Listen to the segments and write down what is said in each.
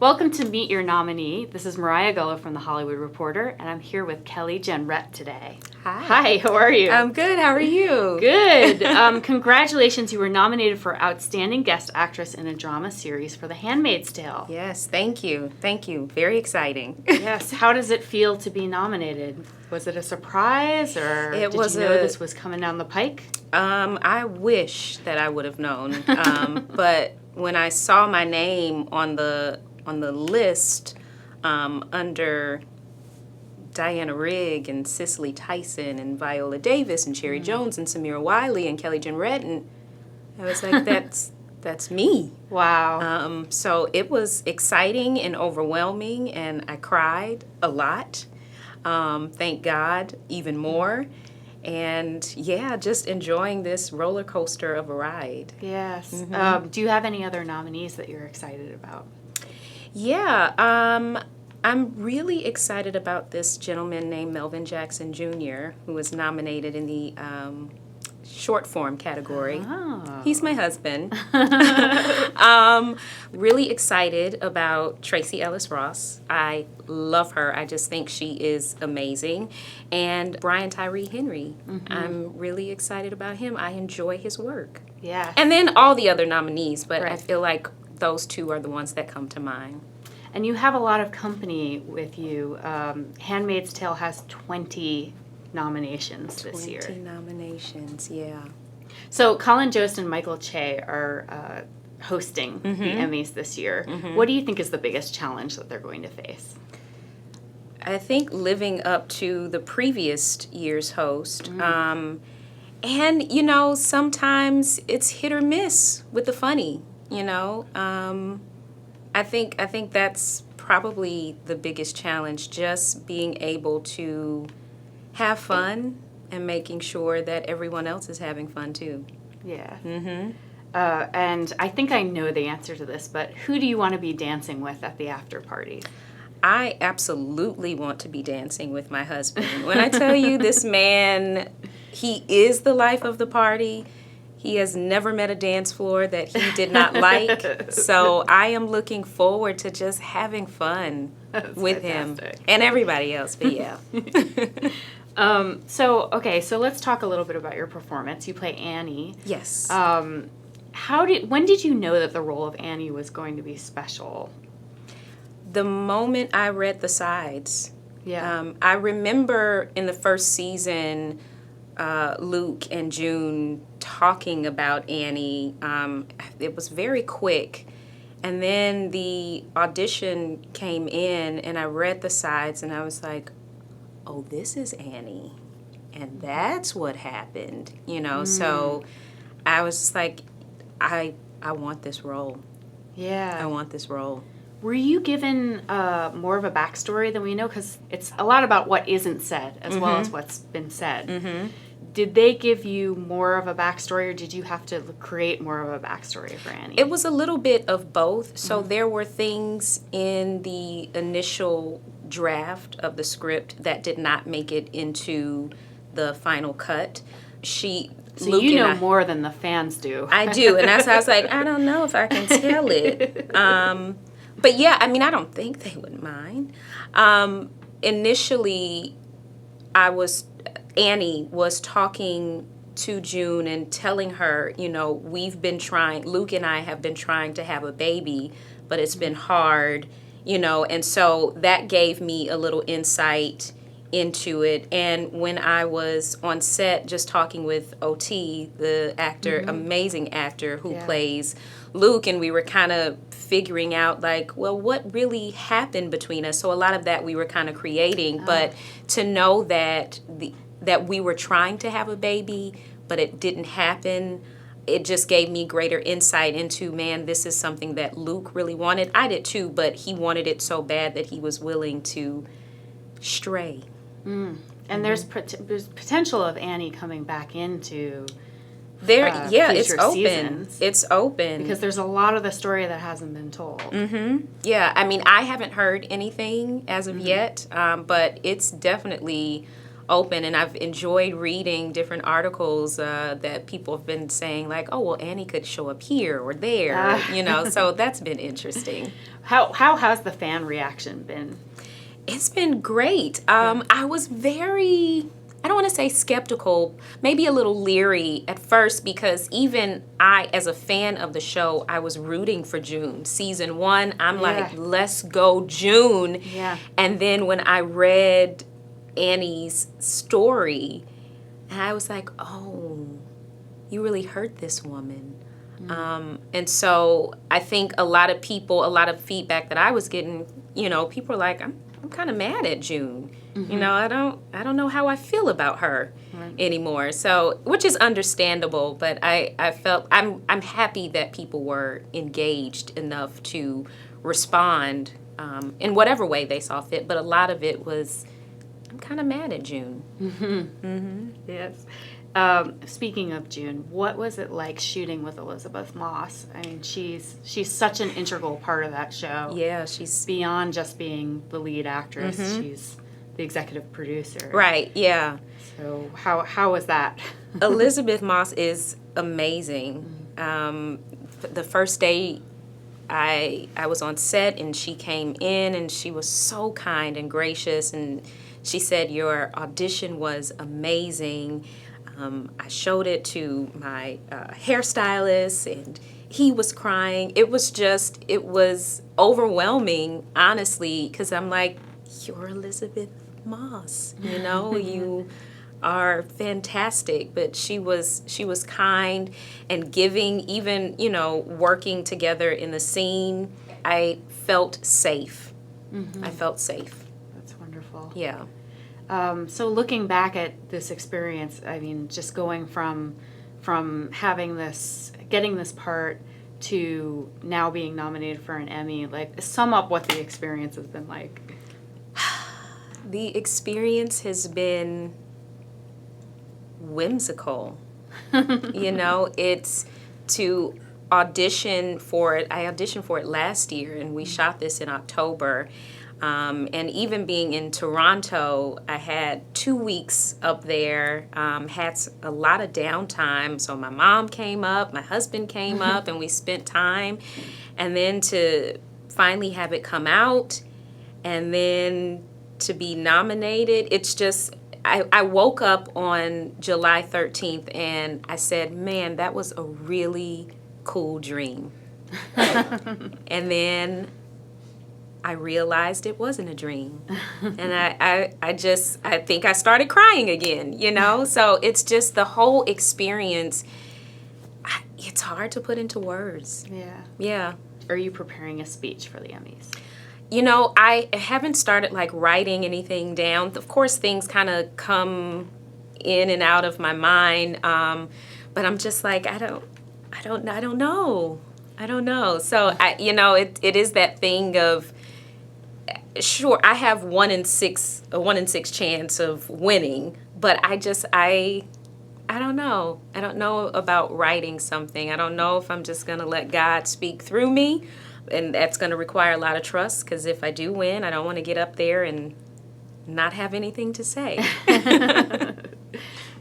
Welcome to Meet Your Nominee. This is Mariah Gullo from The Hollywood Reporter, and I'm here with Kelley Jenrette today. Hi, how are you? I'm good. How are you? Good. Congratulations, you were nominated for Outstanding Guest Actress in a Drama Series for The Handmaid's Tale. Yes, thank you. Thank you. Very exciting. Yes. How does it feel to be nominated? Was it a surprise, or did you know this was coming down the pike? I wish that I would have known, but when I saw my name on the list under Diana Rigg and Cicely Tyson and Viola Davis and Cherry Jones and Samira Wiley and Kelley Jenrette, and I was like, that's me. Wow. So it was exciting and overwhelming, and I cried a lot. Thank God, even more. And yeah, just enjoying this roller coaster of a ride. Yes. Mm-hmm. Do you have any other nominees that you're excited about? Yeah, I'm really excited about this gentleman named Melvin Jackson Jr., who was nominated in the short form category. Oh. He's my husband. Really excited about Tracee Ellis Ross. I love her. I just think she is amazing. And Brian Tyree Henry. Mm-hmm. I'm really excited about him. I enjoy his work. Yeah. And then all the other nominees, but right. I feel like those two are the ones that come to mind. And you have a lot of company with you. Handmaid's Tale has 20 nominations this year. 20 nominations, yeah. So Colin Jost and Michael Che are hosting the Emmys this year. Mm-hmm. What do you think is the biggest challenge that they're going to face? I think living up to the previous year's host. And, you know, sometimes it's hit or miss with the funny, you know. I think that's probably the biggest challenge, just being able to have fun and making sure that everyone else is having fun too. Yeah. Mm-hmm. And I think I know the answer to this, but who do you want to be dancing with at the after party? I absolutely want to be dancing with my husband. When I tell you, this man, he is the life of the party. He has never met a dance floor that he did not like. So I am looking forward to just having fun with fantastic. Him and everybody else. But yeah. So let's talk a little bit about your performance. You play Annie. Yes. When did you know that the role of Annie was going to be special? The moment I read the sides. Yeah. I remember in the first season, Luke and June talking about Annie. It was very quick. And then the audition came in and I read the sides and I was like, oh, this is Annie. And that's what happened, you know. So I was just like, I want this role. Yeah. I want this role. Were you given more of a backstory than we know? Because it's a lot about what isn't said as well as what's been said. Mm-hmm. Did they give you more of a backstory, or did you have to create more of a backstory for Annie? It was a little bit of both. So there were things in the initial draft of the script that did not make it into the final cut. So Luke you know more than the fans do. I do, and that's why I was like, I don't know if I can tell it. But yeah, I mean, I don't think they would mind. Initially, Annie was talking to June and telling her, you know, Luke and I have been trying to have a baby, but it's been hard, you know, and so that gave me a little insight into it. And when I was on set just talking with O.T., the actor, amazing actor who plays Luke, and we were kind of figuring out like, well, what really happened between us? So a lot of that we were kind of creating, but to know that that we were trying to have a baby, but it didn't happen, it just gave me greater insight into, man, this is something that Luke really wanted. I did too, but he wanted it so bad that he was willing to stray. And there's potential of Annie coming back into it's open. Seasons, it's open. Because there's a lot of the story that hasn't been told. Yeah, I mean, I haven't heard anything as of yet, but it's definitely open, and I've enjoyed reading different articles that people have been saying, like, oh, well, Annie could show up here or there, so that's been interesting. How has the fan reaction been? It's been great. I was very, I don't want to say skeptical, maybe a little leery at first, because even I, as a fan of the show, I was rooting for June. Season 1, I'm like, let's go June. Yeah. And then when I read Annie's story, and I was like, oh, you really hurt this woman. And so I think a lot of feedback that I was getting, people are like, I'm kind of mad at June. I don't know how I feel about her anymore. So, which is understandable, but I felt I'm happy that people were engaged enough to respond in whatever way they saw fit. But a lot of it was, I'm kind of mad at June. Yes. Speaking of June, what was it like shooting with Elisabeth Moss? I mean, she's such an integral part of that show. Yeah, she's beyond just being the lead actress. She's the executive producer. Right. Yeah. So how was that? Elisabeth Moss is amazing. The first day I was on set and she came in and she was so kind and gracious, and she said, your audition was amazing. I showed it to my hairstylist and he was crying. It was overwhelming, honestly, because I'm like, you're Elisabeth Moss, you are fantastic. But she was kind and giving, even, working together in the scene. I felt safe. I felt safe. That's wonderful. Yeah. So looking back at this experience, I mean, just going from getting this part to now being nominated for an Emmy, like, sum up what the experience has been like. The experience has been whimsical. It's to audition for it. I auditioned for it last year, and we shot this in October. And even being in Toronto, I had 2 weeks up there, had a lot of downtime. So my mom came up, my husband came up, and we spent time. And then to finally have it come out, and then to be nominated, it's just, I woke up on July 13th and I said, man, that was a really cool dream. And then I realized it wasn't a dream. And I think I started crying again, So it's just the whole experience. It's hard to put into words. Yeah. Yeah. Are you preparing a speech for the Emmys? I haven't started writing anything down. Of course, things kind of come in and out of my mind. But I'm just like, I don't know. So it is that thing of, sure, I have 1 in 6 chance of winning, but I don't know. I don't know about writing something. I don't know if I'm just going to let God speak through me, and that's going to require a lot of trust, because if I do win, I don't want to get up there and not have anything to say.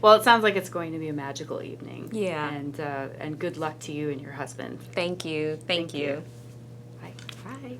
Well, it sounds like it's going to be a magical evening. Yeah. And good luck to you and your husband. Thank you. Thank you. Bye. Bye.